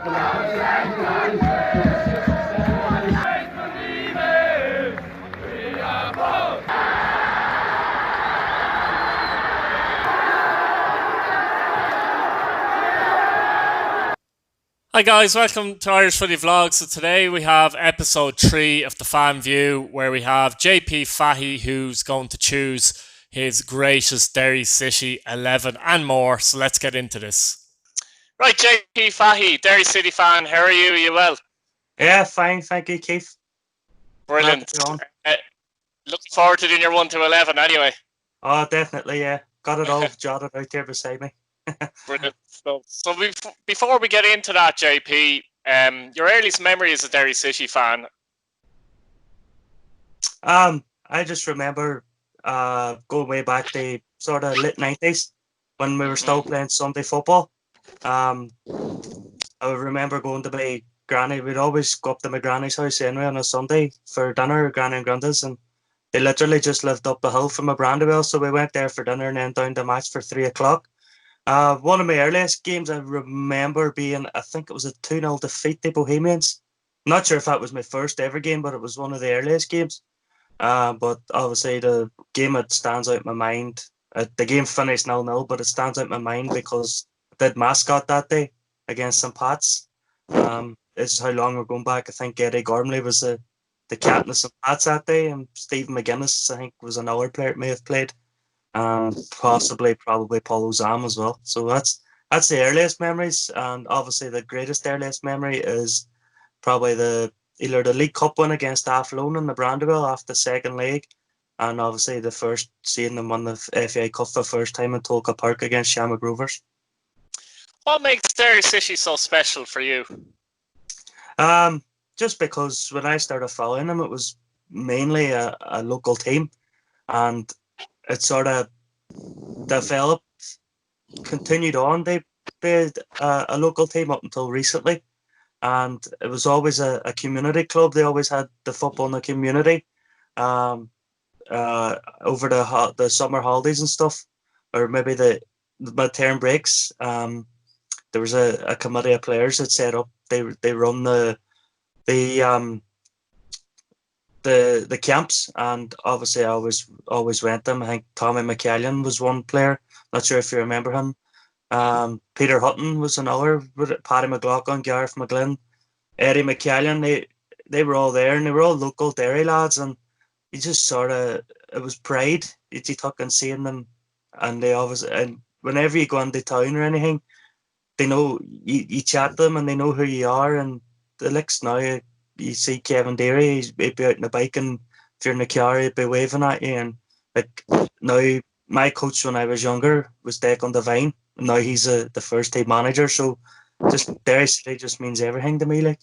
Hi guys, welcome to Irish Footy Vlog. So today we have episode 3 of the Fanview, where we have JP Fahy, who's going to choose his greatest Derry City 11 and more. So let's get into this. Right, JP Fahy, Derry City fan, how are you? Are you well? Yeah, fine, thank you, Keith. Brilliant. Looking forward to doing your 1 to 11 anyway. Oh, definitely, yeah. Got it all jotted out there beside me. Brilliant stuff. So before we get into that, JP, your earliest memory as a Derry City fan? I just remember going way back the sort of late 90s when we were still playing Sunday football. I remember going to my granny. We'd always go up to my granny's house anyway on a Sunday for dinner, granny and granddad's, and they literally just lived up the hill from a Brandywell, so we went there for dinner and then down to match for 3 o'clock. One of my earliest games I remember being, I think it was a 2-0 defeat to Bohemians. Not sure if that was my first ever game, but it was one of the earliest games. But obviously the game that stands out in my mind, the game finished 0-0, but it stands out in my mind because I did mascot that day against St. Pat's. This is how long we're going back. I think Eddie Gormley was the captain of St. Pat's that day, and Stephen McGuinness, I think, was another player that may have played. Probably Paul Ozam as well. So that's the earliest memories, and obviously the greatest earliest memory is probably either the League Cup win against Athlone in the Brandywell after the second leg, and obviously the first seeing them won the FA Cup for the first time in Tolka Park against Shamrock Rovers. What makes Derry City so special for you? Just because when I started following them, it was mainly a local team, and it sort of developed, continued on. They played a local team up until recently, and it was always a community club. They always had the football in the community over the summer holidays and stuff, or maybe the mid-term breaks. There was a committee of players that set up. They run the camps, and obviously I always went them. I think Tommy McCallion was one player. Not sure if you remember him. Peter Hutton was another. Paddy McLaughlin, Gareth McGlynn, Eddie McCallion. They were all there, and they were all local Derry lads. And you just sort of, it was pride that you took in seeing them. And and whenever you go into town or anything, they know you chat to them and they know who you are. And the licks now, you see Kevin Derry, he'd be out on a bike, and if you're in the car, he'd be waving at you. And like now, my coach when I was younger was Declan Devine. Now he's the first team manager. So just Derry City just means everything to me. Like,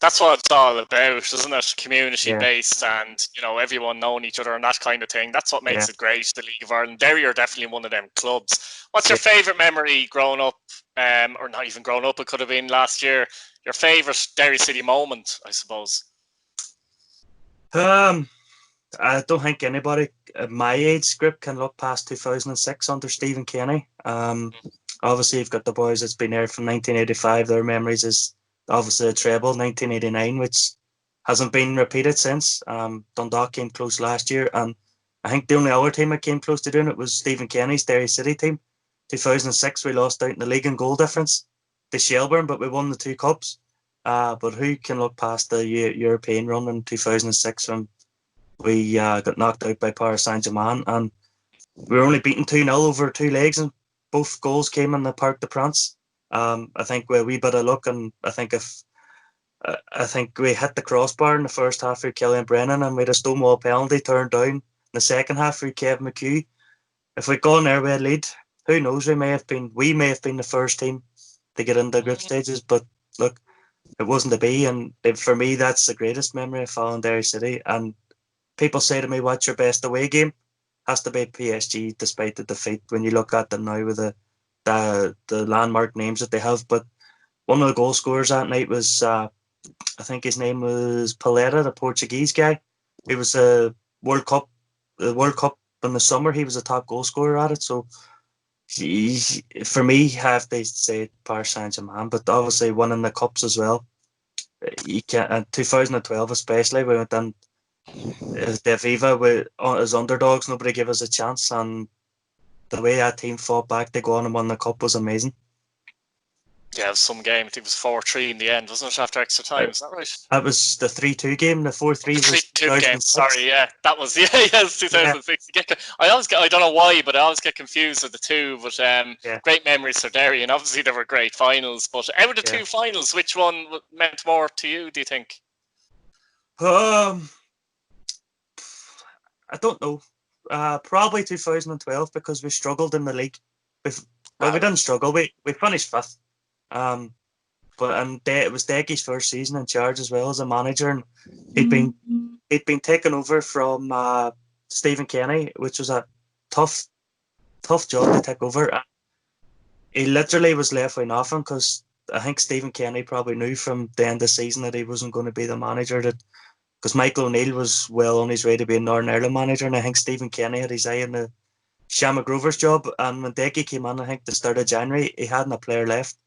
that's what it's all about, isn't it? Community based, and everyone knowing each other and that kind of thing. That's what makes it great. The League of Ireland. Derry are definitely one of them clubs. What's your favourite memory growing up, or not even growing up? It could have been last year. Your favourite Derry City moment, I suppose. I don't think anybody at my age group can look past 2006 under Stephen Kenny. Obviously, you've got the boys that's been there from 1985. Their memories is obviously a treble, 1989, which hasn't been repeated since. Dundalk came close last year, and I think the only other team that came close to doing it was Stephen Kenny's Derry City team. 2006, we lost out in the league in goal difference to Shelbourne, but we won the 2 cups. But who can look past the European run in 2006 when we got knocked out by Paris Saint-Germain, and we were only beaten 2-0 over 2 legs, and both goals came in the Parc des Princes. I think we had a wee bit of luck, and I think we hit the crossbar in the first half through Killian Brennan, and we had a Stonewall penalty turned down in the second half through Kevin McHugh. If we'd gone there with a lead, who knows? We may have been the first team to get into the group stages, but look, it wasn't to be. And for me, that's the greatest memory of following Derry City. And people say to me, "What's your best away game?" Has to be PSG, despite the defeat. When you look at them now with the landmark names that they have, but one of the goal scorers that night was, I think his name was Paletta, the Portuguese guy. He was the World Cup in the summer. He was a top goal scorer at it. So for me, have to say Paris Saint-Germain, but obviously winning the cups as well. You can't. In 2012, especially, we went in the Aviva as underdogs. Nobody gave us a chance, and the way that team fought back to go on and win the cup was amazing. Yeah, it was some game. I think it was 4-3 in the end, wasn't it? After extra time, is that right? That was the 3-2 game. The 4-3 was 3-2 game. Sorry, yeah, that was it was 2006. Yeah. I don't know why, but I always get confused with the two. But great memories for Derry, and obviously there were great finals. But out of the two finals, which one meant more to you? Do you think? I don't know. Probably 2012 because we struggled in the league. We didn't struggle. We finished 5th. It was Decky's first season in charge as well as a manager, and he'd been taken over from Stephen Kenny, which was a tough job to take over. He literally was left with nothing because I think Stephen Kenny probably knew from the end of the season that he wasn't going to be the manager, because Michael O'Neill was well on his way to be a Northern Ireland manager, and I think Stephen Kenny had his eye on the Shamrock Rovers job. And when Decky came in, I think the start of January, he hadn't a player left.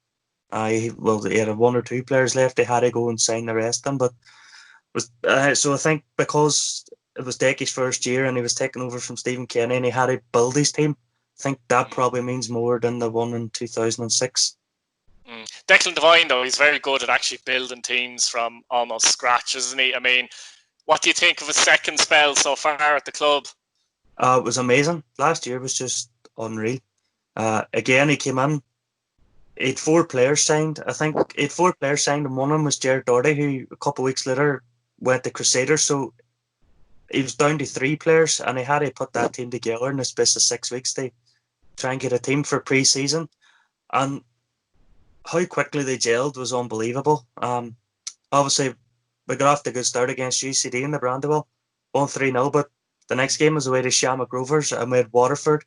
He had 1 or 2 players left. They had to go and sign the rest of them. But so I think because it was Decky's first year and he was taken over from Stephen Kenny and he had to build his team, I think that probably means more than the one in 2006. Declan Devine, though, he's very good at actually building teams from almost scratch, isn't he? I mean, what do you think of his second spell so far at the club? It was amazing. Last year was just unreal. Again, he came in. He had 4 players signed. I think he had 4 players signed, and one of them was Jared Doherty, who a couple of weeks later went to Crusaders. So he was down to 3 players, and he had to put that team together in the space of 6 weeks to try and get a team for pre-season. And how quickly they gelled was unbelievable. Obviously, we got off to a good start against UCD in the Brandywell, 1-3-0, but the next game was away to Shamrock Rovers, and we had Waterford.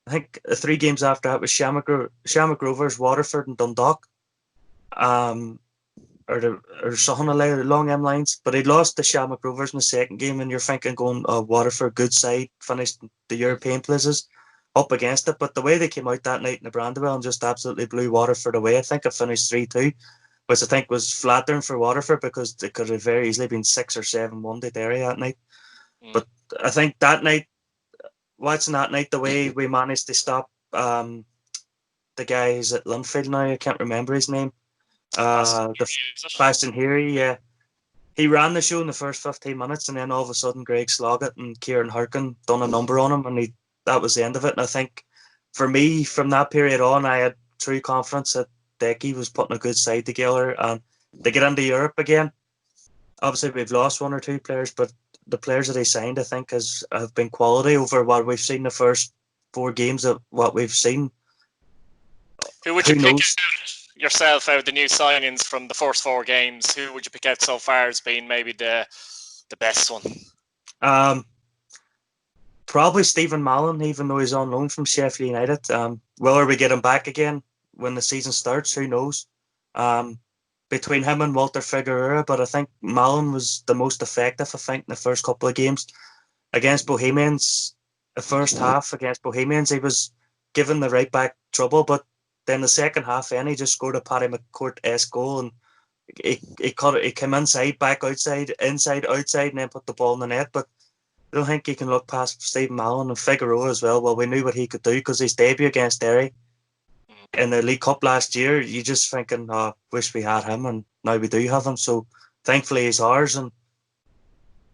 I think 3 games after that was Shamrock Rovers, Waterford, and Dundalk, or something along them lines. But he lost to Shamrock Rovers in the second game, and you're thinking, going, Waterford, good side, finished the European places, up against it. But the way they came out that night in the Brandywell and just absolutely blew Waterford away, I think it finished 3-2, which I think was flattering for Waterford because it could have very easily been 6 or 7-1 to Derry that night. But I think that night, watching that night, the way we managed to stop the guys at Linfield now, I can't remember his name. Bastion Heary, yeah. He ran the show in the first 15 minutes, and then all of a sudden Greg Sloggett and Kieran Harkin done a number on him, and that was the end of it. And I think for me, from that period on, I had true confidence that Decky was putting a good side together, and to get into Europe again. Obviously, we've lost 1 or 2 players, but the players that he signed, I think, have been quality over what we've seen the first 4 games of what we've seen. Who would you pick out yourself out of the new signings from the first 4 games? Who would you pick out so far as being maybe the best one? Probably Stephen Mallon, even though he's on loan from Sheffield United. Whether we get him back again when the season starts, who knows? Between him and Walter Figueroa, but I think Mallon was the most effective, I think, in the first couple of games. Against Bohemians, the first half against Bohemians, he was given the right back trouble, but then the second half, he just scored a Paddy McCourt-esque goal, and he came inside, back outside, inside, outside, and then put the ball in the net. But I don't think you can look past Stephen Mallon and Figueroa as well. Well, we knew what he could do because his debut against Derry in the League Cup last year, you just thinking, wish we had him, and now we do have him. So thankfully he's ours.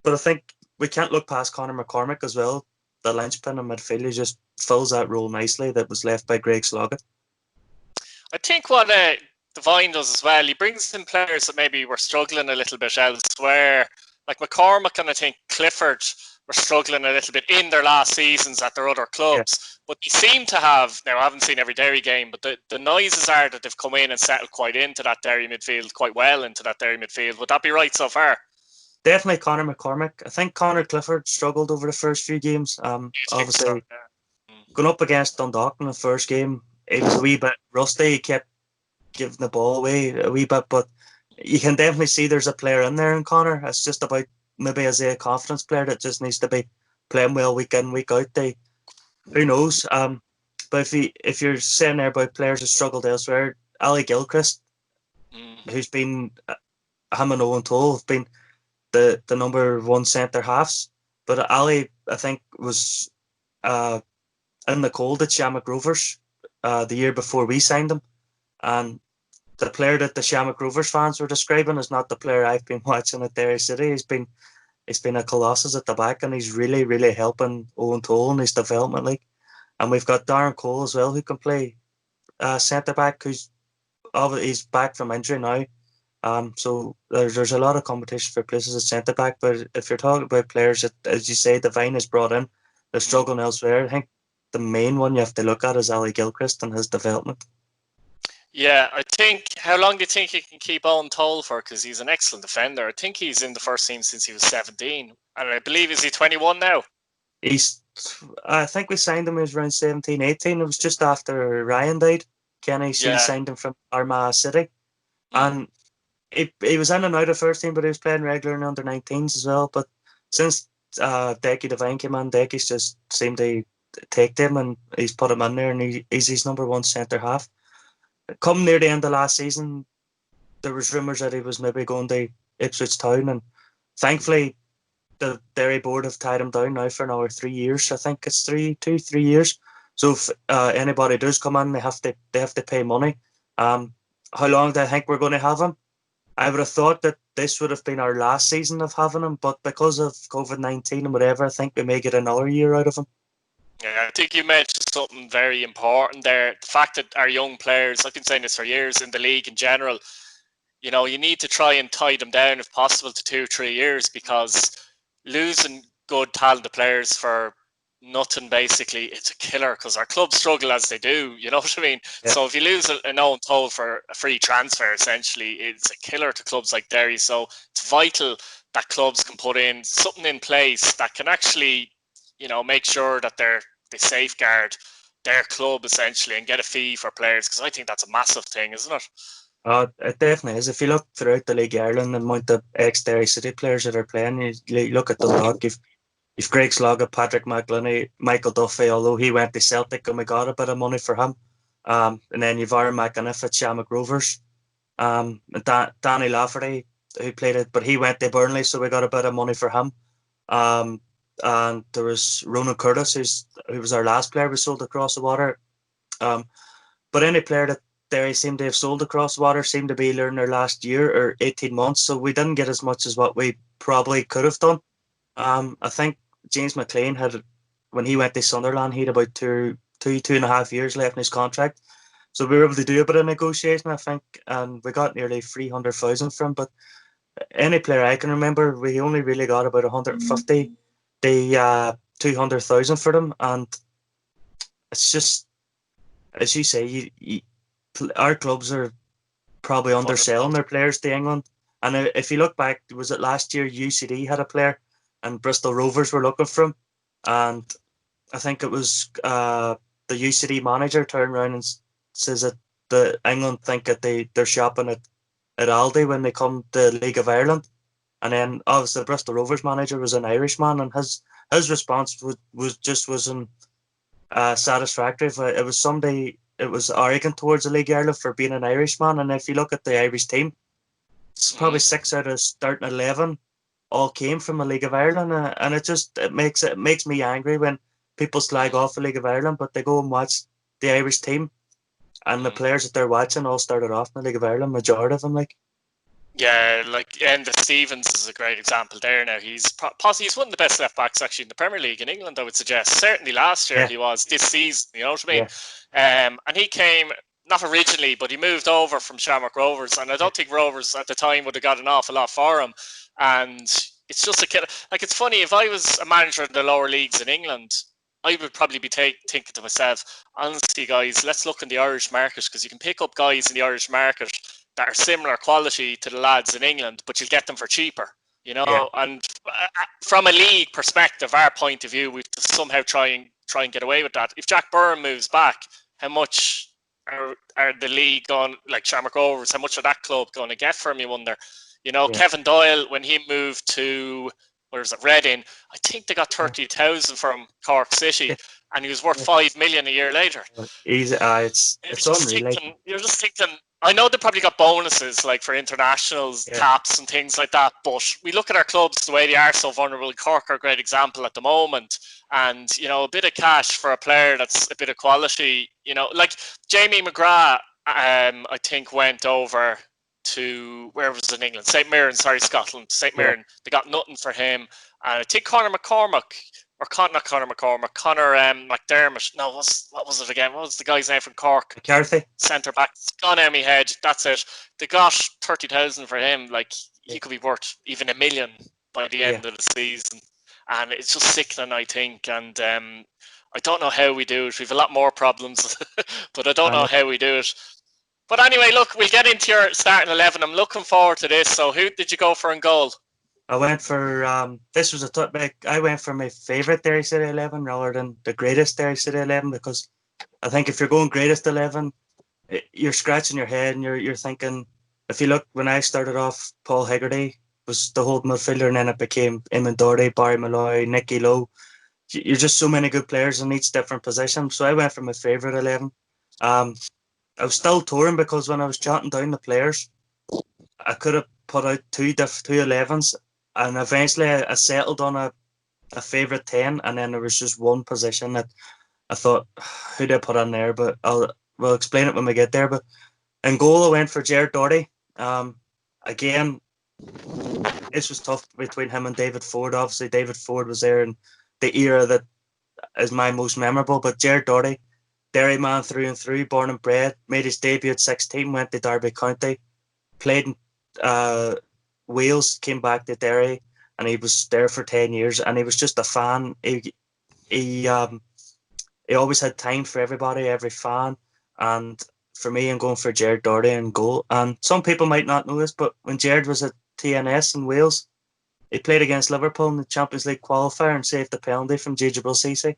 But I think we can't look past Conor McCormick as well. The linchpin in midfield, he just fills that role nicely that was left by Greg Sloggett. I think what Devine does as well, he brings in players that maybe were struggling a little bit elsewhere. Like McCormick and I think Clifford were struggling a little bit in their last seasons at their other clubs. Yeah. But they seem to have, now I haven't seen every Derry game, but the noises are that they've come in and settled quite into that Derry midfield, quite well into that Derry midfield. Would that be right so far? Definitely Conor McCormick. I think Conor Clifford struggled over the first few games. Obviously, going up against Dundalk in the first game, it was a wee bit rusty. He kept giving the ball away a wee bit, but you can definitely see there's a player in there in Conor. It's just about maybe as a confidence player that just needs to be playing well week in, week out. Who knows? But if you're saying there about players who struggled elsewhere, Ali Gilchrist, who's been him and Owen Toll have been the number one centre halves. But Ali, I think, was in the cold at Shamrock Rovers the year before we signed him, and the player that the Shamrock Rovers fans were describing is not the player I've been watching at Derry City. He's been a colossus at the back, and he's really, really helping Owen Toll in his development league. And we've got Darren Cole as well, who can play centre back. He's back from injury now. So there's a lot of competition for places at centre back. But if you're talking about players that, as you say, Devine has brought in, they're struggling elsewhere. I think the main one you have to look at is Ali Gilchrist and his development. Yeah, I think. How long do you think he can keep Owen Toll for? Because he's an excellent defender. I think he's in the first team since he was 17, and I believe is he 21 now. I think we signed him when he was around 17, 18. It was just after Ryan died. Kenny signed him from Armagh City, and he was in and out of first team, but he was playing regular in under 19s as well. But since Decky Devine came in, Decky's just seemed to take him, and he's put him in there, and he's his number one centre half. Come near the end of last season, there was rumours that he was maybe going to Ipswich Town, and thankfully the Derry board have tied him down now for another 3 years. I think it's 3 years. So if anybody does come in, they have to pay money. How long do I think we're going to have him? I would have thought that this would have been our last season of having him, but because of COVID-19 and whatever, I think we may get another year out of him. Yeah, I think you mentioned something very important there. The fact that our young players, I've been saying this for years in the league in general, you need to try and tie them down if possible to 2-3 years, because losing good talented players for nothing, basically, it's a killer, because our clubs struggle as they do, you know what I mean? Yeah. So if you lose an Owen Toll for a free transfer, essentially, it's a killer to clubs like Derry. So it's vital that clubs can put in something in place that can actually, make sure that they safeguard their club, essentially, and get a fee for players, because I think that's a massive thing, isn't it? It definitely is. If you look throughout the League of Ireland, the amount of ex-Derry City players that are playing, you look at Dundalk, you've Greg Sloggett, Patrick McLinney, Michael Duffy, although he went to Celtic and we got a bit of money for him. And then you've Aaron McAniff at Shamrock Rovers. Danny Lafferty, who played it, but he went to Burnley, so we got a bit of money for him. And there was Ronan Curtis, who was our last player we sold across the water. But any player that Derry seemed to have sold across the water seemed to be learning their last year or 18 months, so we didn't get as much as what we probably could have done. I think James McClean had, when he went to Sunderland, he had about two and a half years left in his contract. So we were able to do a bit of negotiation, I think, and we got nearly 300,000 from him. But any player I can remember, we only really got about 150 to 200,000 for them. And it's just, as you say, our clubs are probably underselling their players to England. And if you look back, was it last year UCD had a player and Bristol Rovers were looking for him, and I think it was the UCD manager turned around and says that the England think that they're shopping at Aldi when they come to the League of Ireland. And then obviously the Bristol Rovers manager was an Irishman, and his response wasn't satisfactory. It was arrogant towards the League of Ireland for being an Irishman. And if you look at the Irish team, it's probably 6 out of starting 11 all came from the League of Ireland, and it makes me angry when people slag off the League of Ireland, but they go and watch the Irish team, and the players that they're watching all started off in the League of Ireland, majority of them, like. Yeah, Enda Stevens is a great example there. Now he's one of the best left backs actually in the Premier League in England, I would suggest. Certainly last year he was. This season, you know what I mean? Yeah. And he came not originally, but he moved over from Shamrock Rovers, and I don't think Rovers at the time would have got an awful lot for him. And it's just it's funny, if I was a manager in the lower leagues in England, I would probably be thinking to myself, honestly, guys, let's look in the Irish market, because you can pick up guys in the Irish market that are similar quality to the lads in England, but you'll get them for cheaper, And from a league perspective, our point of view, we have to somehow try and get away with that. If Jack Byrne moves back, how much are the league going, like Shamrock Rovers, how much are that club going to get from, you wonder? Kevin Doyle, when he moved to, Reading, I think they got 30,000 from Cork City. and he was worth 5 million a year later. It's unreal. You're just thinking. I know they probably got bonuses like for internationals, caps, and things like that. But we look at our clubs the way they are so vulnerable. Cork are a great example at the moment, and a bit of cash for a player that's a bit of quality. Like Jamie McGrath, I think went over to where was it in England? St. Mirren, Scotland. St. Mirren. They got nothing for him, and I think Conor McCormack. Or not Conor McCormack, Conor McDermott. No, what was it again? What was the guy's name from Cork? McCarthy. Centre back. It's gone out of my head. That's it. They got 30,000 for him. Like, he could be worth even $1 million by the end of the season. And it's just sickening, I think. And I don't know how we do it. We've a lot more problems, but I don't know how we do it. But anyway, look, we'll get into your starting 11. I'm looking forward to this. So who did you go for in goal? I went for this was I went for my favourite Derry City 11 rather than the greatest Derry City 11, because I think if you're going greatest 11, you're scratching your head and you're thinking. If you look, when I started off, Paul Hegarty was the holding midfielder, and then it became Eamon Doherty, Barry Molloy, Nicky Lowe. You're just so many good players in each different position. So I went for my favourite 11. I was still torn because when I was jotting down the players, I could have put out two 11s. And eventually I settled on a favourite 10, and then there was just one position that I thought, who did I put on there? But we'll explain it when we get there. But in goal, I went for Gerard Doherty. Again, this was tough between him and David Ford. Obviously, David Ford was there in the era that is my most memorable. But Gerard Doherty, Derry man through and through, born and bred, made his debut at 16, went to Derby County, played in Wales, came back to Derry, and he was there for 10 years, and he was just a fan. He always had time for everybody, every fan. And for me, I'm going for Gerard Doherty in goal. And some people might not know this, but when Gerard was at TNS in Wales, he played against Liverpool in the Champions League qualifier and saved the penalty from Gigible Cisse.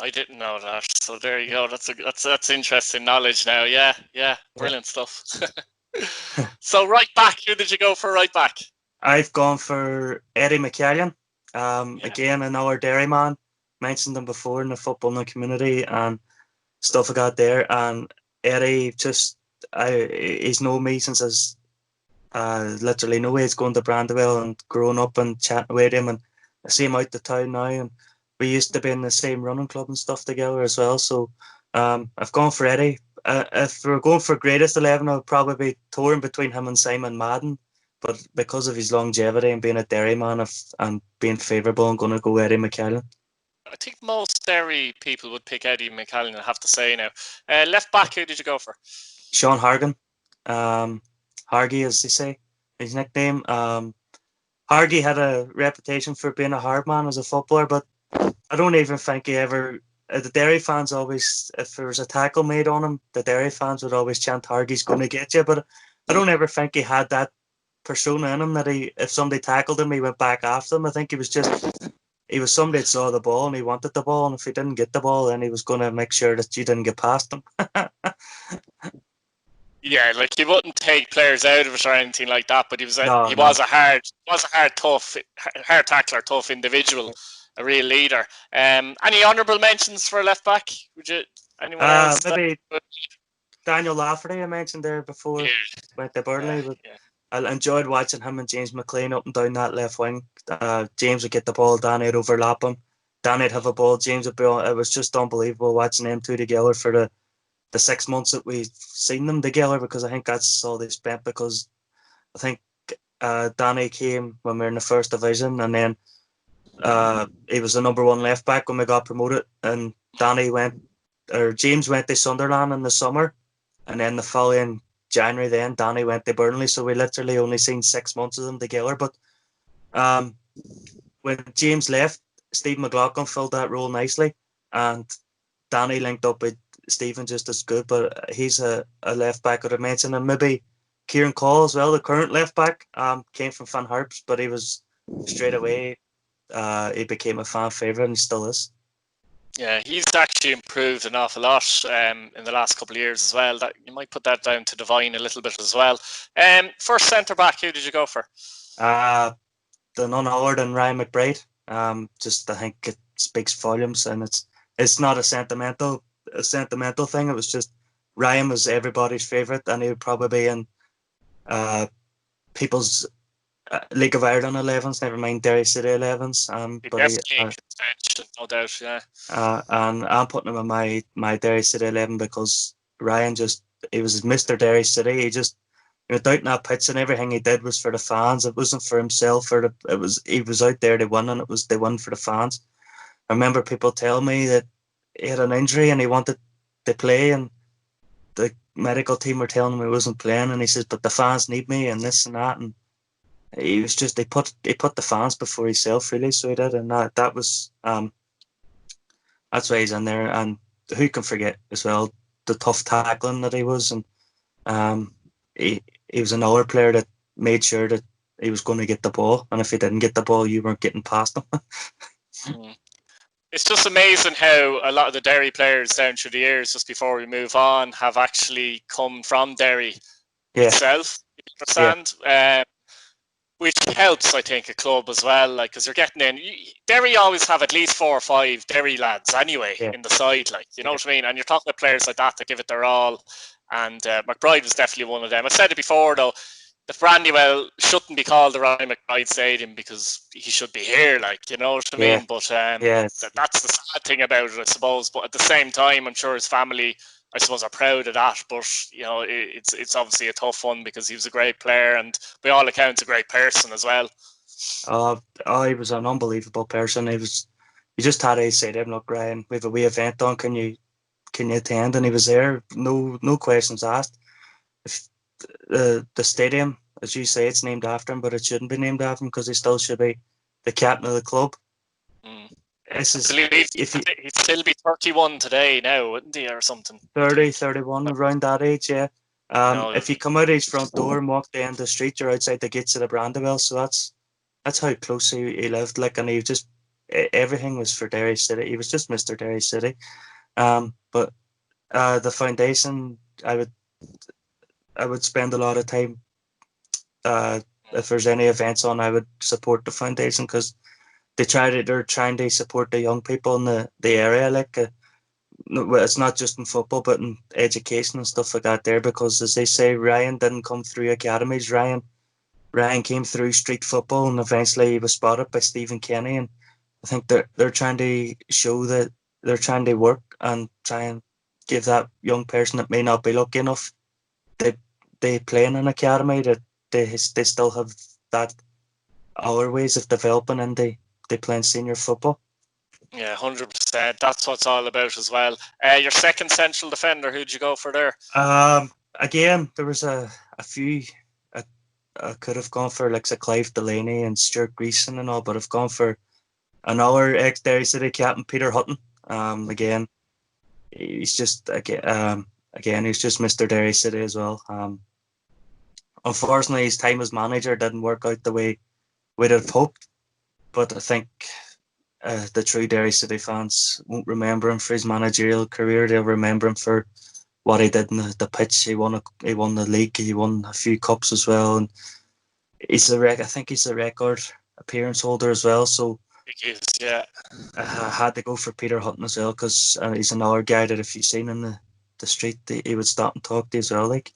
I didn't know that, so there you go. That's interesting knowledge now. Yeah, brilliant stuff. So right back, who did you go for right back? I've gone for Eddie McCallion. Again, another Derry man. Mentioned him before in the footballing community and stuff I got there. And Eddie, he's known me since I was literally no age, going to Brandywell and growing up and chatting with him. And I see him out the town now, and we used to be in the same running club and stuff together as well. So I've gone for Eddie. If we're going for greatest 11, I would probably be torn between him and Simon Madden. But because of his longevity and being a Derry man and being favourable, I'm going to go Eddie McCallion. I think most Derry people would pick Eddie McCallion, I have to say now. Left back, who did you go for? Sean Hargan. Hargy, as they say, his nickname. Hargy had a reputation for being a hard man as a footballer, but I don't even think he ever... the Derry fans always, if there was a tackle made on him, the Derry fans would always chant, Hargy's going to get you. But I don't ever think he had that persona in him that if somebody tackled him, he went back after them. I think he was somebody that saw the ball and he wanted the ball, and if he didn't get the ball, then he was going to make sure that you didn't get past him. Yeah, like he wouldn't take players out of it or anything like that, but he was a hard tackler, tough individual, a real leader. Any honourable mentions for left back? Would you? Anyone else? Maybe Daniel Lafferty, I mentioned there before, went to Burnley. But I enjoyed watching him and James McClean up and down that left wing. James would get the ball, Danny would overlap him. Danny would have a ball, James would be on. It was just unbelievable watching them two together for the 6 months that we've seen them together, because I think that's all they spent, because I think Danny came when we were in the first division, and then he was the number one left back when we got promoted, and James went to Sunderland in the summer, and then the following January then Danny went to Burnley, so we literally only seen 6 months of them together. But when James left, Steve McLaughlin filled that role nicely, and Danny linked up with Stephen just as good, but he's a left back that I mentioned. And maybe Kieran Coyle as well, the current left back, came from Fan Harps, but he was straight away, he became a fan favourite, and he still is. Yeah, he's actually improved an awful lot in the last couple of years as well. That you might put that down to Divine a little bit as well. First centre back, who did you go for? The none other than Ryan McBride. I think it speaks volumes, and it's it's not a sentimental thing. It was just Ryan was everybody's favourite, and he would probably be in people's League of Ireland 11s, never mind Derry City 11s. He But he, definitely in contention, no doubt. Yeah. and I'm putting him in my Derry City 11 because Ryan he was Mr. Derry City. He just, out in that pitch, and everything he did was for the fans. It wasn't for himself, he was out there to win, and they won for the fans. I remember people telling me that he had an injury and he wanted to play, and the medical team were telling him he wasn't playing, and he says, "But the fans need me," and this and that, and he was just, he put the fans before himself, really. So he did, and that was that's why he's in there. And who can forget as well the tough tackling that he was, and he was another player that made sure that he was going to get the ball, and if he didn't get the ball, you weren't getting past him. It's just amazing how a lot of the Derry players down through the years, just before we move on, have actually come from Derry itself. You understand? Yeah. Which helps, I think, a club as well. Like, because you're getting in, Derry always have at least 4 or 5 Derry lads anyway in the side. Like, you know what I mean? And you're talking about players like that give it their all. And McBride was definitely one of them. I've said it before, though. The Brandywell shouldn't be called the Ryan McBride Stadium because he should be here, like, you know what I mean? But that's the sad thing about it, I suppose. But at the same time, I'm sure his family, I suppose, are proud of that. But, you know, it's obviously a tough one because he was a great player and, by all accounts, a great person as well. He was an unbelievable person. He just had to say to him, "Look, Ryan, we have a wee event on. Can you attend?" And he was there. No questions asked. If the stadium, as you say, it's named after him, but it shouldn't be named after him because he still should be the captain of the club. He'd still be 31 today now, wouldn't he, or something? 30, 31, around that age, yeah. If you come out of his front door and walk down the street, you're outside the gates of the Brandywell. So that's how close he lived. Like, and he just, everything was for Derry City. He was just Mr. Derry City. But the foundation, I would spend a lot of time. If there's any events on, I would support the foundation because they're trying to support the young people in the area. Like, it's not just in football, but in education and stuff like that there. Because as they say, Ryan didn't come through academies. Ryan came through street football, and eventually he was spotted by Stephen Kenny. And I think they're trying to show that they're trying to work and try and give that young person that may not be lucky enough, they play in an academy, that they still have that other ways of developing, and they play in senior football. Yeah, 100%. That's what it's all about as well. Your second central defender, who'd you go for there? Again, there was a few. I could have gone for, like, Clive Delaney and Stuart Greason and all, but I've gone for another ex-Derry City captain, Peter Hutton. Again, he's just he's just Mr. Derry City as well. Unfortunately, his time as manager didn't work out the way we'd have hoped, but I think the true Derry City fans won't remember him for his managerial career. They'll remember him for what he did in the pitch. He won the league. He won a few cups as well, and I think he's a record appearance holder as well. So yeah. I had to go for Peter Hutton as well because he's another guy that if you've seen in the street, he would stop and talk to you as well. Like,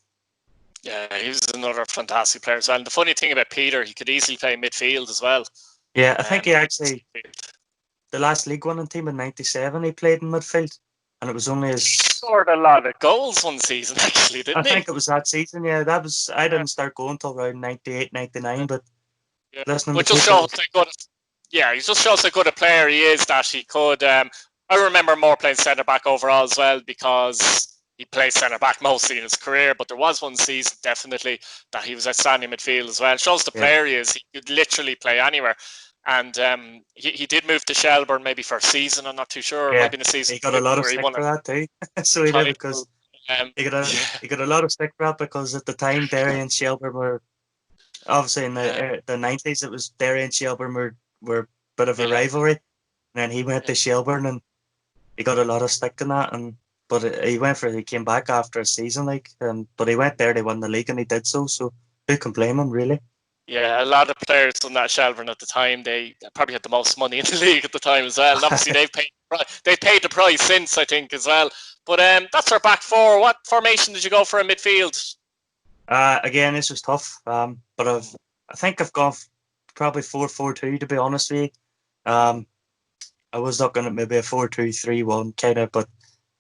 yeah, he was another fantastic player as well. And the funny thing about Peter, he could easily play midfield as well. Yeah, I think he actually, the last League One team in '97, he played in midfield, and it was only his. He scored a lot of goals one season, actually, didn't he? I think it was that season. Yeah, I didn't start going till around '98, '99, but listening to just shows how good. Yeah, he just shows how good a player he is. That he could. I remember more playing centre back overall as well because he played centre back mostly in his career. But there was one season definitely that he was outstanding midfield as well. It shows the player he is. He could literally play anywhere. And he did move to Shelbourne maybe for a season. I'm not too sure. Yeah, maybe in a season. He got a lot of stick for that too. So he did because he got a lot of stick for that because at the time Derry and Shelbourne were obviously in the 90s. It was Derry and Shelbourne were a bit of a rivalry. And then he went to Shelbourne and he got a lot of stick in that. But he came back after a season, but he went there, they won the league, and he did so. So who can blame him, really? Yeah, a lot of players on that Shelbourne at the time, they probably had the most money in the league at the time as well. And obviously they've paid They paid the price since, I think, as well. But that's our back four. What formation did you go for in midfield? Again, this was tough. But I think I've gone probably 4-4-2, to be honest with you. I was looking at maybe a 4-2-3-1 kind of, but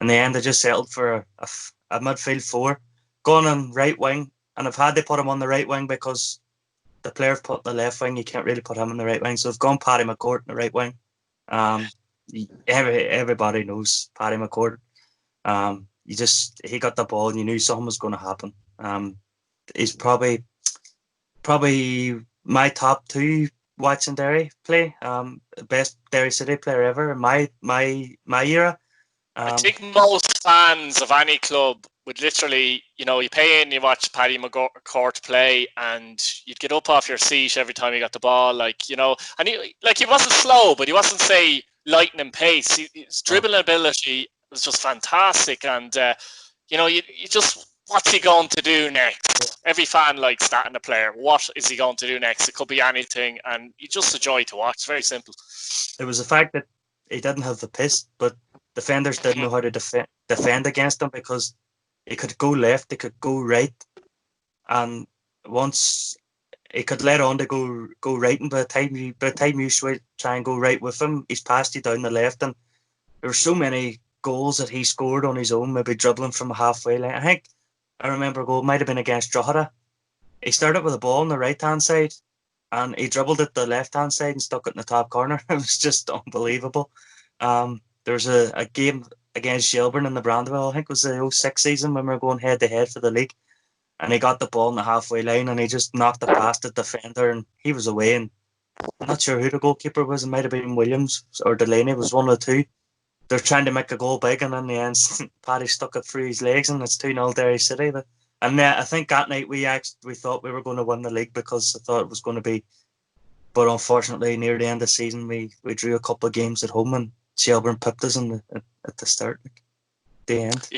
in the end, I just settled for a midfield four, going on right wing, and I've had to put him on the right wing because the player put on the left wing. You can't really put him on the right wing, so I've gone Paddy McCourt on the right wing. Everybody knows Paddy McCourt. He got the ball, and you knew something was going to happen. He's probably my top two watching Derry play. Best Derry City player ever in my era. I think most fans of any club would literally, you pay in, you watch Paddy McCourt play, and you'd get up off your seat every time he got the ball, and he wasn't slow, but he wasn't, say, lightning pace. His dribbling ability was just fantastic, and you just, what's he going to do next? Every fan likes that in a player. What is he going to do next? It could be anything, and it's just a joy to watch. It's very simple. It was the fact that he didn't have the pace, but defenders didn't know how to defend against him because he could go left, he could go right, and once he could let on to go right, and by the time you try and go right with him, he's passed you down the left, and there were so many goals that he scored on his own, maybe dribbling from a halfway line. I remember a goal, might have been against Drogheda. He started with the ball on the right-hand side, and he dribbled it the left-hand side and stuck it in the top corner. It was just unbelievable. There was a game against Shelburne in the Brandywell, I think it was the 06 season, when we were going head-to-head for the league, and he got the ball in the halfway line, and he just knocked it past the defender, and he was away, and I'm not sure who the goalkeeper was. It might have been Williams or Delaney. It was one of the two. They're trying to make a goal big, and in the end, Paddy stuck it through his legs, and it's 2-0 Derry City. I think that night we thought we were going to win the league because I thought it was going to be, but unfortunately near the end of the season we drew a couple of games at home, and Shelburne pipped us at the start, the end.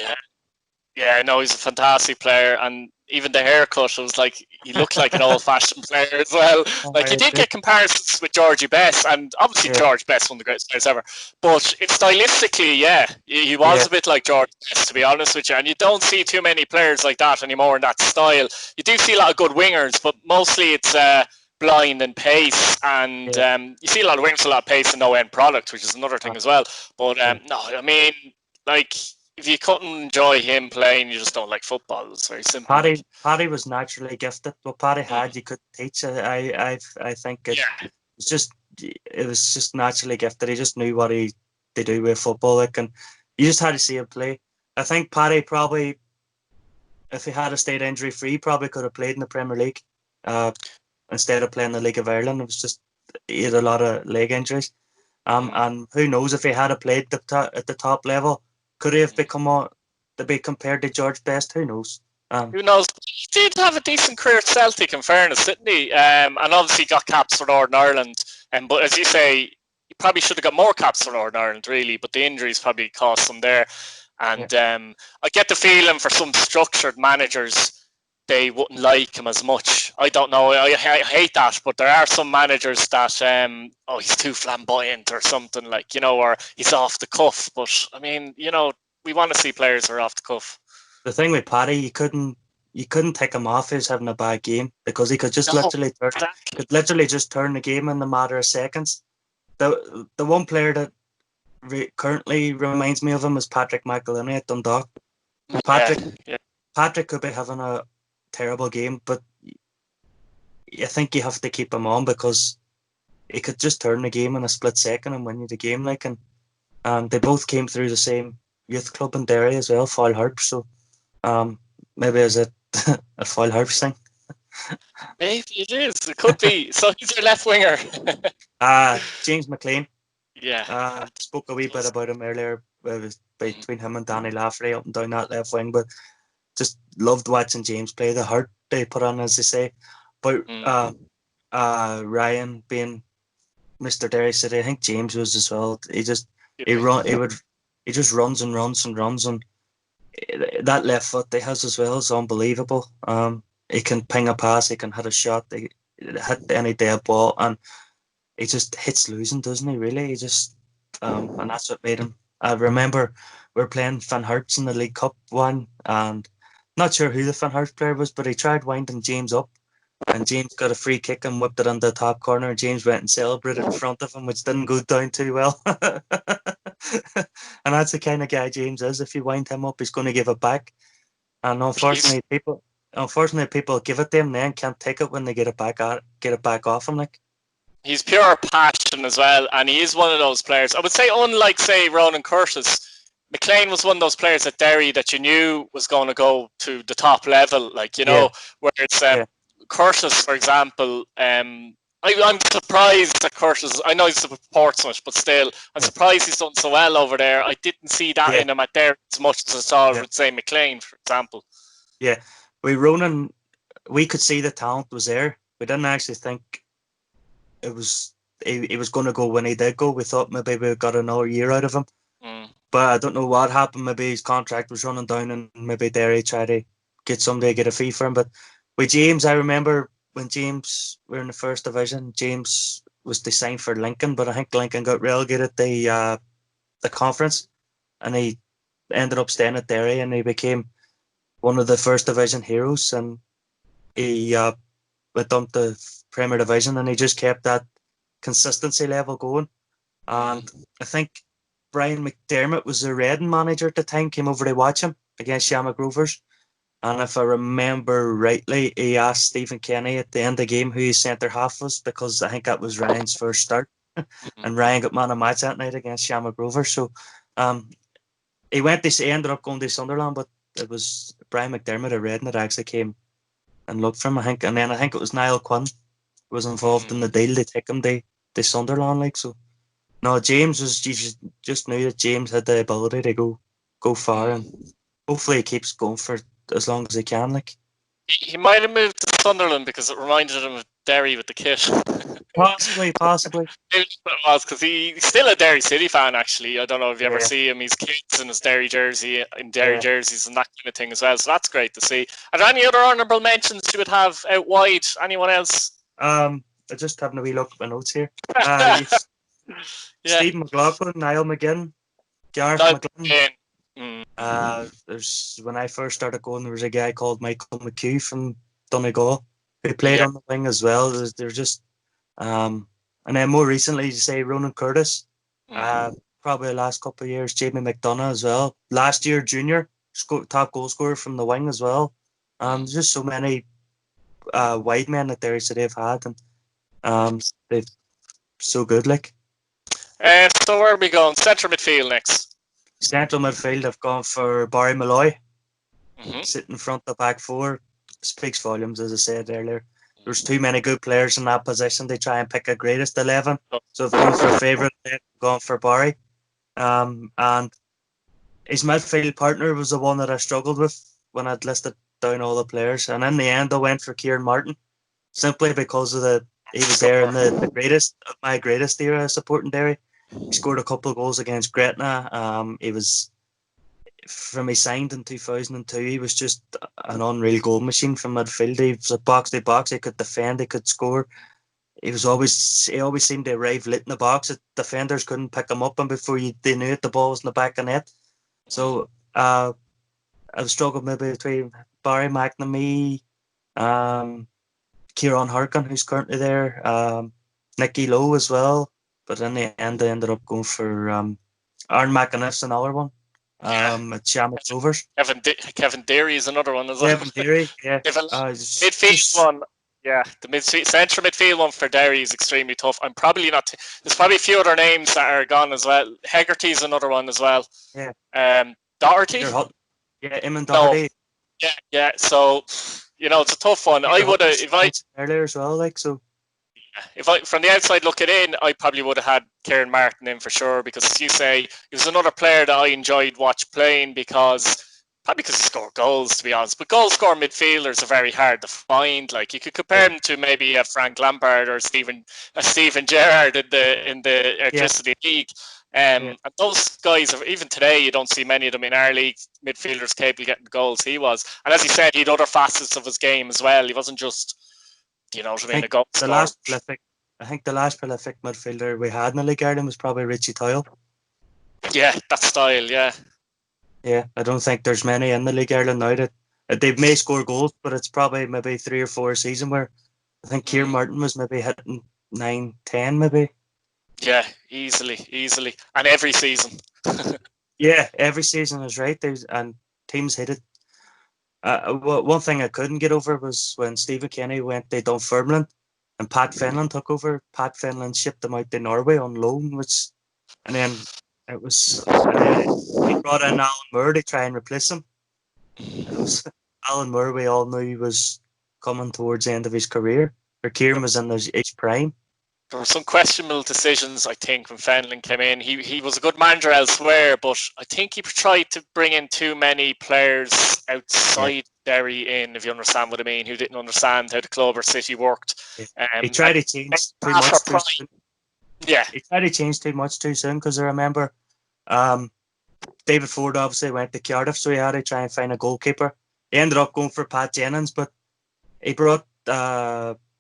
Yeah, no, he's a fantastic player, and even the haircut, it was like he looked like an old-fashioned player as well. You did get comparisons with Georgie Best, and obviously George Best, one of the greatest players ever. But it's stylistically, he was a bit like George Best, to be honest with you. And you don't see too many players like that anymore in that style. You do see a lot of good wingers, but mostly it's blind and pace, and you see a lot of wingers, a lot of pace and no end product, which is another thing as well. But no, I mean, if you couldn't enjoy him playing, you just don't like football. It's very simple. Paddy was naturally gifted. What Paddy had, you could teach. I think it was just naturally gifted. He just knew what to do with football, and you just had to see him play. I think Paddy probably, if he had stayed injury free, probably could have played in the Premier League instead of playing the League of Ireland. It was just he had a lot of leg injuries, and who knows if he had played at the top level. Could he have become to be compared to George Best? Who knows? Who knows? He did have a decent career at Celtic, in fairness, didn't he? And obviously got caps for Northern Ireland. But as you say, he probably should have got more caps for Northern Ireland, really. But the injuries probably cost him there. And I get the feeling for some structured managers, they wouldn't like him as much. I don't know. I hate that. But there are some managers that, he's too flamboyant or something, or he's off the cuff. But, I mean, we want to see players who are off the cuff. The thing with Paddy, you couldn't take him off as having a bad game because he could just literally turn the game in a matter of seconds. The one player that currently reminds me of him is Patrick McAllinney at Dundalk. Patrick could be having a terrible game, but I think you have to keep him on because he could just turn the game in a split second and win you the game. And they both came through the same youth club in Derry as well, Foyle Harps. So maybe is it a Foyle Harps thing? Maybe it is. It could be. So he's your left winger. James McClean. Yeah. Spoke a wee bit about him earlier. Between him and Danny Lafferty up and down that left wing, but just loved watching James play. The heart they put on, as they say. But Ryan being Mr. Derry City, I think James was as well. He just runs and runs and runs, and that left foot he has as well is unbelievable. He can ping a pass, he can hit a shot, he hit any dead ball, and he just hits losing, doesn't he? Really, he just and that's what made him. I remember we were playing Van Hertz in the League Cup one, and not sure who the Van Hertz player was, but he tried winding James up, and James got a free kick and whipped it on the top corner. James went and celebrated in front of him, which didn't go down too well. And that's the kind of guy James is. If you wind him up, he's going to give it back. And unfortunately, people give it to him, then can't take it when they get it back off him. Like, he's pure passion as well, and he is one of those players. I would say, unlike say Ronan Curtis, McClean was one of those players at Derry that you knew was going to go to the top level. Like, you know, where it's Curtis, for example. I'm surprised that Curtis. I know he's a Portsmouth, but still, I'm surprised he's done so well over there. I didn't see that in him at Derry as much as I saw with, say, McClean, for example. Yeah, Ronan, we could see the talent was there. We didn't actually think it was he was going to go when he did go. We thought maybe we got another year out of him, but I don't know what happened. Maybe his contract was running down, and maybe Derry tried to get somebody to get a fee for him. But with James, I remember when James were in the first division, James was designed for Lincoln, but I think Lincoln got relegated the conference, and he ended up staying at Derry, and he became one of the first division heroes, and he went on to Premier Division, and he just kept that consistency level going. And I think Brian McDermott was the Reading manager at the time, came over to watch him against Shamrock Rovers. And if I remember rightly, he asked Stephen Kenny at the end of the game who his centre half was, because I think that was Ryan's first start. And Ryan got man of match that night against Shamrock Rovers. So he ended up going to Sunderland, but it was Brian McDermott at Reading that actually came and looked for him, I think. And then I think it was Niall Quinn was involved in the deal to take him to Sunderland. Like, so no, James was, you just knew that James had the ability to go far, and hopefully he keeps going for as long as he can. Like, he might have moved to Sunderland because it reminded him of Derry with the kit. Possibly. It was, because he's still a Derry City fan, actually. I don't know if you ever see him. He's kids in his Derry jersey, jerseys and that kind of thing as well. So that's great to see. Are there any other honourable mentions you would have out wide? Anyone else? I just having a wee look at my notes here. Steve McLaughlin, Niall McGinn, Gareth McGlynn. There's, when I first started going, there was a guy called Michael McHugh from Donegal who played on the wing as well. They're just and then more recently, you say Ronan Curtis, probably the last couple of years, Jamie McDonough as well. Last year, junior top goal scorer from the wing as well. There's just so many wide men that Derry City have had, and they've so good. Like, so where are we going? Central midfield next. Central midfield, I've gone for Barry Molloy. Sitting in front of the back four speaks volumes, as I said earlier. There's too many good players in that position to try and pick a greatest 11. So if I'm going for a favourite, I'm going for Barry. And his midfield partner was the one that I struggled with when I'd listed down all the players. And in the end, I went for Kieran Martin, simply because of he was there in the greatest of my greatest era supporting Derry. He scored a couple of goals against Gretna. He was, from he signed in 2002, he was just an unreal goal machine from midfield. He was a box to box. He could defend. He could score. He always seemed to arrive lit in the box. Defenders couldn't pick him up, and before they knew it, the ball was in the back of net. So I was struggling maybe between Barry McNamee, Kieran Harkin, who's currently there, Nicky Lowe as well. But in the end, I ended up going for Aaron McInniff's another one. At Shamrock Rovers. Kevin Derry is another one as well. Kevin Derry, yeah. Midfield one, the central midfield one for Derry is extremely tough. I'm probably not. There's probably a few other names that are gone as well. Hegarty's another one as well. Yeah. Doherty. Yeah, Eamon Doherty. No. Yeah. So it's a tough one. I would have earlier as well, like so. If I, from the outside looking in, I probably would have had Kieran Martin in for sure, because as you say, he was another player that I enjoyed playing because he scored goals, to be honest. But goal scoring midfielders are very hard to find. Like, you could compare him to maybe a Frank Lampard or Steven Gerrard in the Electricity League. And those guys, even today, you don't see many of them in our league, midfielders capable of getting the goals he was. And as he said, he had other facets of his game as well. He wasn't just, a goal scorer. I think the last prolific midfielder we had in the league, Ireland, was probably Richie Toyle. Yeah, that style, yeah. Yeah, I don't think there's many in the league Ireland now that they may score goals, but it's probably maybe 3 or 4 a season where I think Kieran Martin was maybe hitting 9, 10 maybe. Yeah, easily. And every season. Yeah, every season is right. And teams hit it. One thing I couldn't get over was when Stephen Kenny went to Dunfermline and Pat Fenlon took over. Pat Fenlon shipped them out to Norway on loan, and then and then he brought in Alan Moore to try and replace him. It was Alan Moore. We all knew he was coming towards the end of his career. Or Kieran was in his prime. There were some questionable decisions, I think, when Fenlon came in. He was a good manager elsewhere, but I think he tried to bring in too many players outside Derry in, if you understand what I mean, who didn't understand how the club or city worked. Yeah. He tried to change too much too soon. Yeah. He tried to change too much too soon because I remember David Ford obviously went to Cardiff, so he had to try and find a goalkeeper. He ended up going for Pat Jennings, but he brought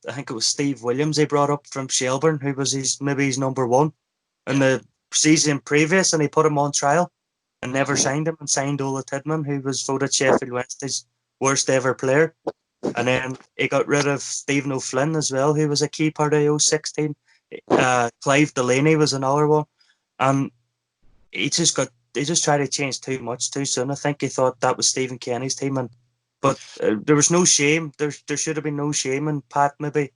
I think it was Steve Williams he brought up from Shelbourne, who was maybe his number one in the season previous, and he put him on trial and never signed him, and signed Ola Tidman, who was voted Sheffield Wednesday's worst ever player. And then he got rid of Stephen O'Flynn as well, who was a key part of the 06 team. Clive Delaney was another one. And he just tried to change too much too soon. I think he thought that was Stephen Kenny's team, but there was no shame. There should have been no shame in Pat maybe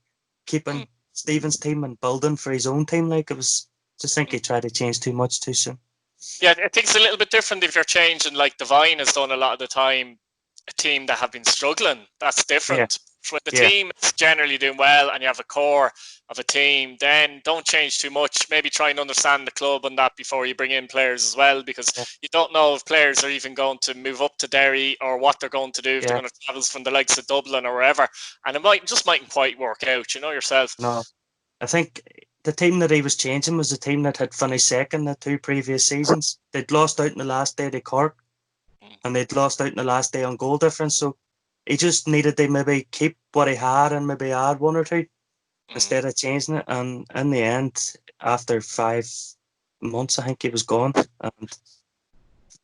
keeping Stephen's team and building for his own team. Like, it was just, think he tried to change too much too soon. Yeah, I think it's a little bit different if you're changing, like Devine has done a lot of the time, a team that have been struggling. That's different. When the team is generally doing well and you have a core of a team, then don't change too much. Maybe try and understand the club on that before you bring in players as well, because you don't know if players are even going to move up to Derry or what they're going to do, if they're going to travel from the likes of Dublin or wherever. And it mightn't quite work out, you know yourself. No, I think the team that he was changing was the team that had finished second the 2 previous seasons. They'd lost out in the last day to Cork, and they'd lost out in the last day on goal difference. So he just needed to maybe keep what he had and maybe add 1 or 2 instead of changing it. And in the end, after 5 months, I think he was gone, and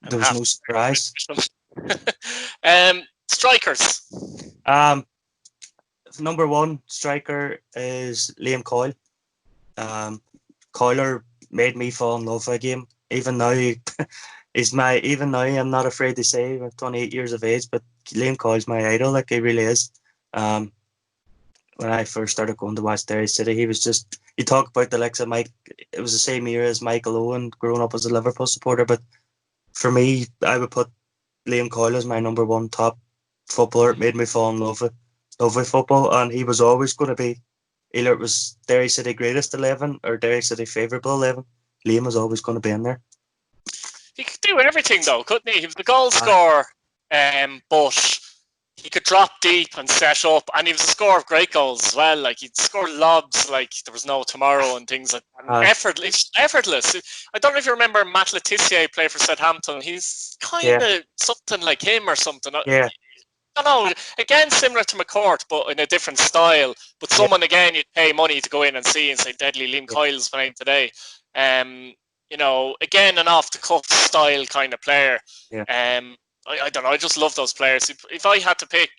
there was no surprise. Strikers. Number 1 striker is Liam Coyle. Coyle made me fall in love with the game. Even now, even now, I'm not afraid to say I'm 28 years of age, but Liam Coyle's my idol. Like, he really is. When I first started going to watch Derry City, he was just, you talk about the likes of Mike, it was the same era as Michael Owen growing up as a Liverpool supporter, but for me, I would put Liam Coyle as my number 1 top footballer. It made me fall in love with football, and he was always going to be, either it was Derry City greatest 11 or Derry City favourable 11, Liam was always going to be in there. He could do everything though, couldn't he? He was the goal scorer, but he could drop deep and set up, and he was a scorer of great goals as well. Like, he'd score lobs like there was no tomorrow and things like that. Effortless. I don't know if you remember Matt Letizia played for Southampton. He's kind of something like him or something. Yeah. I don't know. Again, similar to McCourt, but in a different style. But someone, again, you'd pay money to go in and see and say, deadly, Liam Coyle's playing today. You know, again, an off-the-cuff style kind of player. I don't know. I just love those players. If I had to pick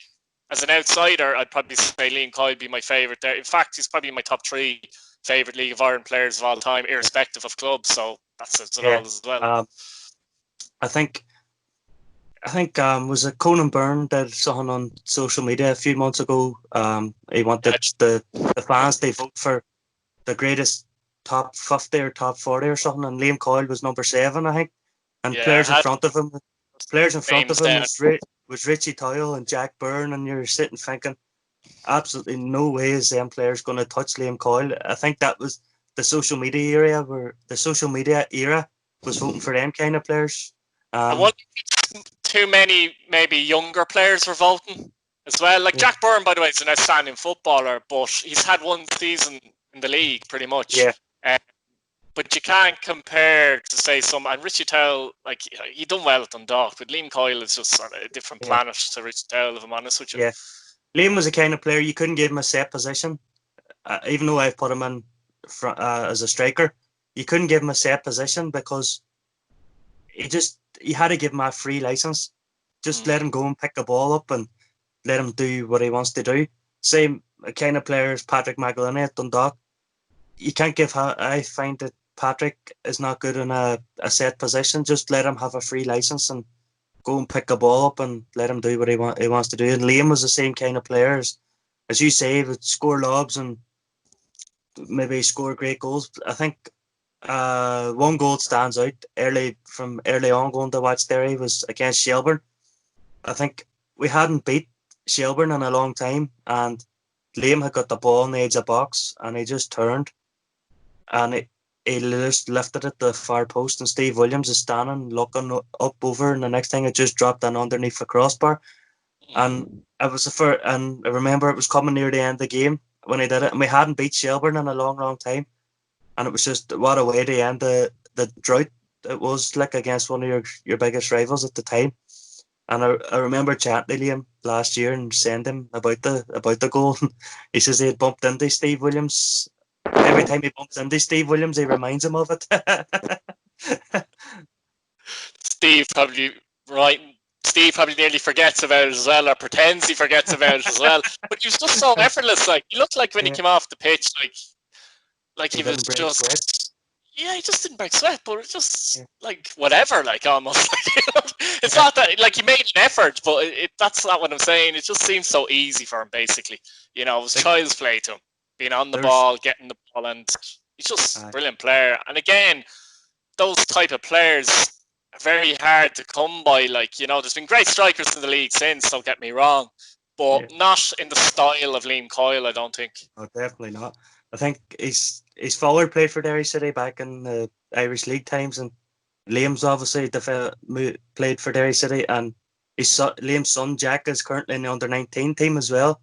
as an outsider, I'd probably say Liam Coyle would be my favourite there. In fact, he's probably my top 3 favourite League of Ireland players of all time, irrespective of clubs. So that's it all as well. I think was it Conan Byrne did something on social media a few months ago. He wanted the fans to vote for the greatest top 50 or top 40 or something, and Liam Coyle was number 7, I think. And players in front of him was Richie Toyle and Jack Byrne, and you're sitting thinking, absolutely no way is them players going to touch Liam Coyle. I think that was the social media era was voting for them kind of players. Too many maybe younger players were voting as well. Like Jack Byrne, by the way, is an outstanding footballer, but he's had 1 season in the league pretty much. But you can't compare to say and Richie Towell, like, he done well at Dundalk, but Liam Coyle is just on a different planet to Richie Towell, if I'm honest with you. Yeah, Liam was the kind of player you couldn't give him a set position, even though I've put him in as a striker. You couldn't give him a set position because he had to give him a free license. Just let him go and pick the ball up and let him do what he wants to do. Same kind of player as Patrick McClean at Dundalk. You can't give. I find that Patrick is not good in a set position. Just let him have a free license and go and pick the ball up and let him do what he wants to do. And Liam was the same kind of player as you say, he would score lobs and maybe score great goals. I think one goal stands out from early on going to watch Derry was against Shelburne. I think we hadn't beat Shelburne in a long time, and Liam had got the ball in the edge of the box, and he just turned, and he just lifted it to the far post, and Steve Williams is standing looking up over, and the next thing it just dropped in underneath the crossbar, and it was and I remember it was coming near the end of the game when he did it, and we hadn't beat Shelburne in a long time, and it was just what a way to end the drought it was like against one of your biggest rivals at the time. And I remember chatting to him last year and saying to him about the goal. He says he had bumped into Steve Williams. Every time he bumps into Steve Williams, he reminds him of it. Steve probably right. Steve probably nearly forgets about it as well, or pretends he forgets about it as well. But he was just so effortless. Like he looked like when he came off the pitch, like he was just. Sweat. Yeah, he just didn't break sweat, but it's just like whatever, like almost. It's not that like he made an effort, but that's not what I'm saying. It just seems so easy for him, basically. You know, it was child's play to him, being on the ball, getting the ball, and he's just a brilliant player. And again, those type of players are very hard to come by. Like, you know, there's been great strikers in the league since, don't get me wrong, but not in the style of Liam Coyle, I don't think. No, definitely not. I think his father played for Derry City back in the Irish League times, and Liam's obviously played for Derry City, and Liam's son Jack is currently in the under-19 team as well,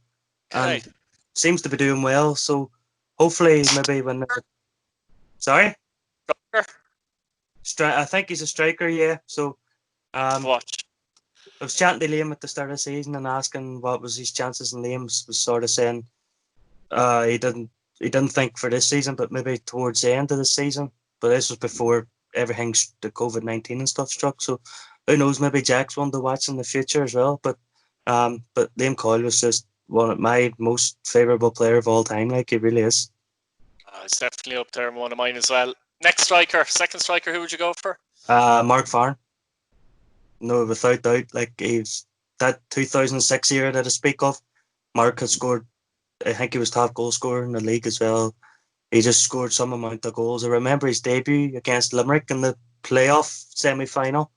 and seems to be doing well. So hopefully, maybe when sorry, I think he's a striker. Yeah. So watch. I was chatting to Liam at the start of the season and asking what was his chances, and Liam was sort of saying he didn't think for this season, but maybe towards the end of the season. But this was before everything, the COVID-19 and stuff struck. So who knows? Maybe Jack's one to watch in the future as well. But Liam Coyle was just one of my most favourable player of all time. Like he really is. It's definitely up there, one of mine as well. Next striker, second striker, who would you go for? Mark Farren. No, without doubt. Like he's that 2006 year that I speak of. Mark had scored. I think he was top goal scorer in the league as well. He just scored some amount of goals. I remember his debut against Limerick in the playoff semi-final.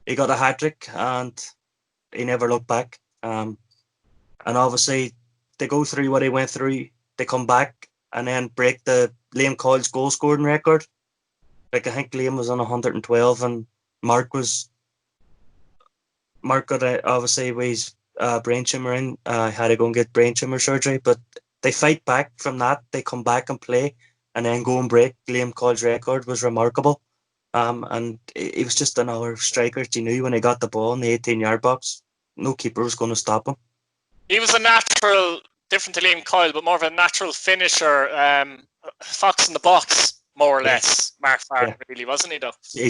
He got a hat-trick and he never looked back. And obviously, they go through what he went through. They come back and then break the Liam Coyle's goal scoring record. Like I think Liam was on 112 and Mark got obviously with his brain tumour in, had to go and get brain tumour surgery, but they fight back from that. They come back and play and then go and break Liam Coyle's record was remarkable. And he was just another striker. You knew when he got the ball in the 18-yard box, no keeper was going to stop him. He was a natural, different to Liam Coyle, but more of a natural finisher, fox in the box, more or less. Mark Farren, really, wasn't he, though? He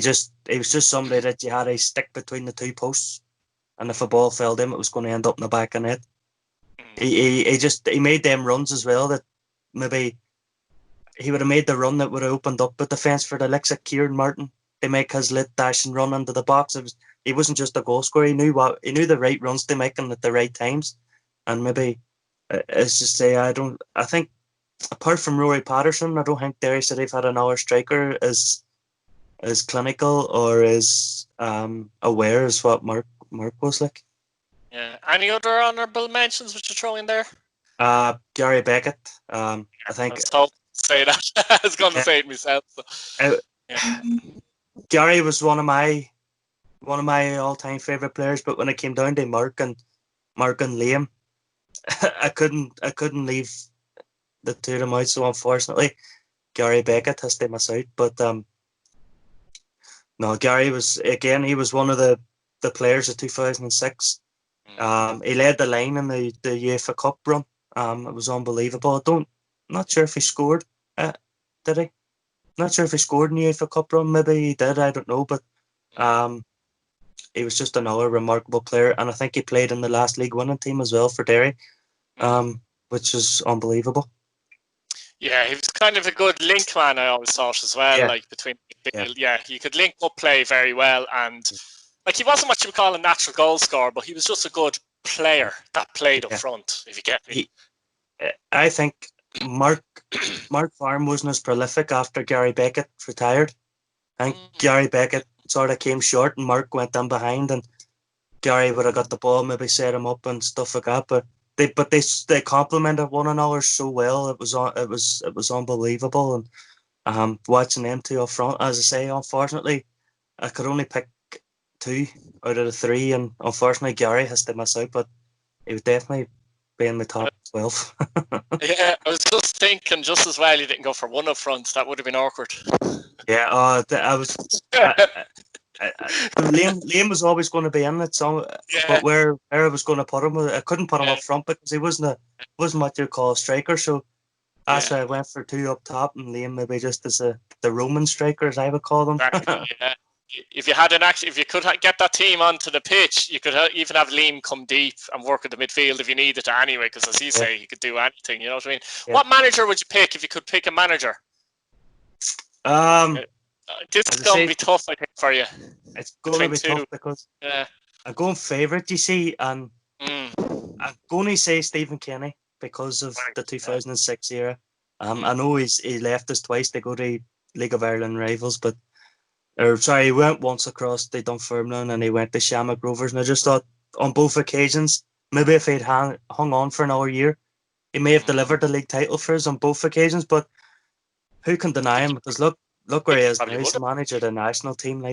was just somebody that you had to stick between the two posts, and if a ball fell to him, it was going to end up in the back of net. He made them runs as well that maybe he would have made the run that would have opened up the defence for the likes of Kieran Martin. They make his lit dash and run into the box. He wasn't just a goal scorer. He knew the right runs to make and at the right times. And maybe it's just say I think apart from Rory Patterson, I don't think Derry City have had another striker as clinical or as aware as what Mark was like. Yeah. Any other honourable mentions which you throw in there? Gary Beckett. I think. I was told to say that. I was going to say it myself. So. Gary was one of my all-time favourite players, but when it came down to Mark and Liam, I couldn't leave the two of them out. So unfortunately, Gary Beckett has to miss out. But no, Gary was he was one of the players of 2006. He led the line in the UEFA Cup run. It was unbelievable. Not sure if he scored. Did he? Not sure if he scored in the UEFA Cup run. Maybe he did. I don't know. But He was just another remarkable player, and I think he played in the last league winning team as well for Derry, which is unbelievable. Yeah, he was kind of a good link man, I always thought as well. Yeah. Like between, you could link up play very well, and like he wasn't what you would call a natural goal scorer, but he was just a good player that played up front. If you get me, I think Mark Farm wasn't as prolific after Gary Beckett retired. I think Gary Beckett sort of came short, and Mark went in behind, and Gary would have got the ball, maybe set him up and stuff like that. But they complemented one another so well. It was unbelievable. And watching them two up front, as I say, unfortunately, I could only pick 2 out of the 3, and unfortunately Gary has to miss out. But he would definitely be in the top 12. Yeah, I was just thinking, just as well you didn't go for one up front. That would have been awkward. Yeah, I was. Liam was always going to be in it, so but where I was going to put him, I couldn't put him up front because he wasn't what you call a striker. So that's why I went for 2 up top, and Liam maybe just as the Roman striker, as I would call them. Exactly, yeah. If you had if you could get that team onto the pitch, you could even have Liam come deep and work at the midfield if you needed to anyway. Because as you say, he could do anything. You know what I mean? Yeah. What manager would you pick if you could pick a manager? This is going to be tough, I think, for you. It's going to be tough because I'm going favourite, you see, and I'm going to say Stephen Kenny because of the 2006 era. I know he left us twice to go to League of Ireland rivals, but he went once across to Dunfermline and he went to Shamrock Rovers, and I just thought on both occasions, maybe if he'd hung on for another year, he may have delivered the league title for us on both occasions. But who can deny him? Because look where he is now. He's the manager of the national team.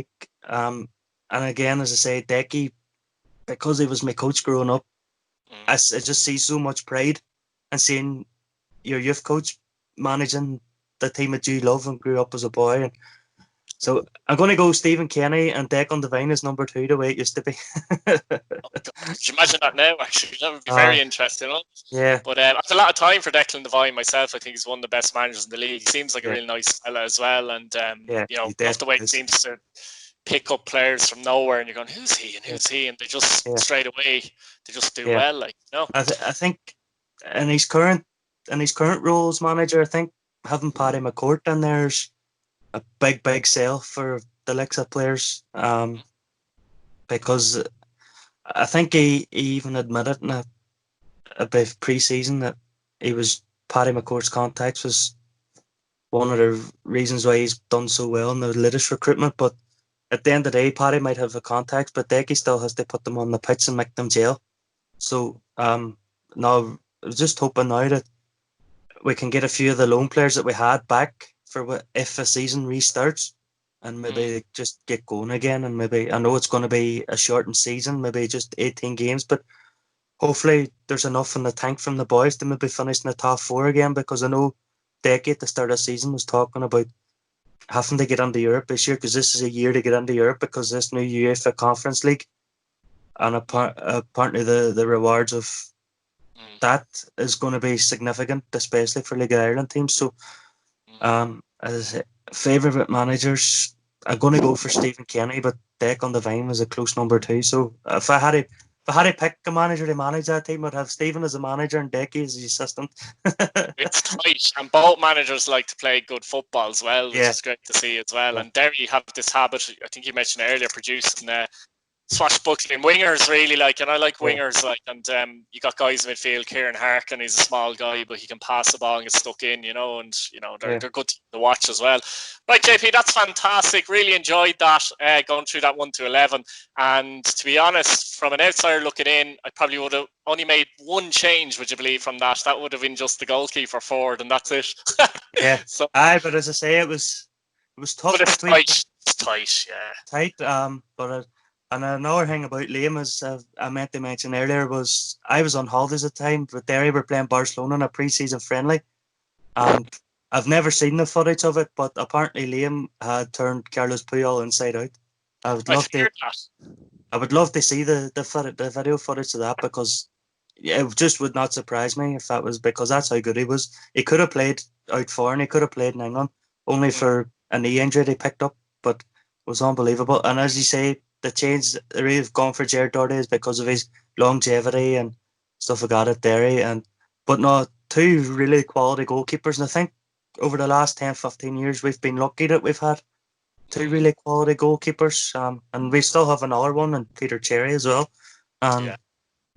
And again, as I say, Decky, because he was my coach growing up, I just see so much pride in seeing your youth coach managing the team that you love and grew up as a boy. And so I'm going to go Stephen Kenny and Declan Devine is number 2, the way it used to be. Could you imagine that now, actually? That would be very interesting. Yeah. But I have a lot of time for Declan Devine myself. I think he's one of the best managers in the league. He seems like a really nice fella as well. And, love the way he seems to pick up players from nowhere. And you're going, who's he and who's he? And they just straight away, they just do well. I think in his current role as manager, I think having Paddy McCourt in there's a big sell for the likes of players, because I think he even admitted in a bit pre-season that Paddy McCourt's contacts was one of the reasons why he's done so well in the latest recruitment. But at the end of the day, Paddy might have the contacts, but Decky still has to put them on the pitch and make them gel. So now I was just hoping now that we can get a few of the loan players that we had back for if a season restarts, and maybe just get going again. And maybe, I know it's going to be a shortened season, maybe just 18 games, but hopefully there's enough in the tank from the boys to maybe finish in the top 4 again, because I know Decky at the start of the season was talking about having to get into Europe this year, because this is a year to get into Europe because this new UEFA Conference League, and apparently the rewards of that is going to be significant, especially for League of Ireland teams. So as favourite managers, I'm going to go for Stephen Kenny, but Declan Devine was a close number 2. So if I had to pick a manager to manage that team, I'd have Stephen as a manager and Decky as his assistant. It's tight, and both managers like to play good football as well, which is great to see as well. And Derry have this habit, I think you mentioned earlier, producing swashbuckling wingers, really, and I like wingers, and you got guys in midfield. Kieran Hargan, he's a small guy, but he can pass the ball and get stuck in, and they're good to watch as well. Right, JP, that's fantastic. Really enjoyed that, going through that 1 to 11. And to be honest, from an outsider looking in, I probably would have only made one change, would you believe, from that? That would have been just the goalkeeper forward, and that's it. So, but as I say, it was tough. But it's tight. It's tight, Tight, but and another thing about Liam is I meant to mention earlier was I was on holidays at the time, but Derry were playing Barcelona in a pre-season friendly, and I've never seen the footage of it, but apparently Liam had turned Carlos Puyol inside out. I would love to see the video footage of that, because it just would not surprise me if that was, because that's how good he was. He could have played out foreign, he could have played in England, only for a knee injury they picked up, but was unbelievable. And as you say, the change that we've gone for Jared Doherty is because of his longevity and stuff like that at Derry. But no, two really quality goalkeepers. And I think over the last 10, 15 years, we've been lucky that we've had two really quality goalkeepers. And we still have another one, and Peter Cherry as well.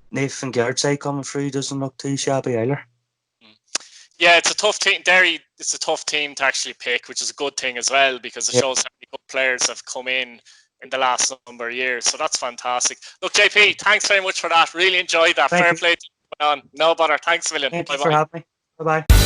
Nathan Gerdside coming through doesn't look too shabby either. Yeah, it's a tough team. Derry, it's a tough team to actually pick, which is a good thing as well, because it shows how many good players have come in the last number of years. So that's fantastic. Look, JP, thanks very much for that. Really enjoyed that. Fair play to you. No bother. Thanks a million. Thank you for having me. Bye-bye.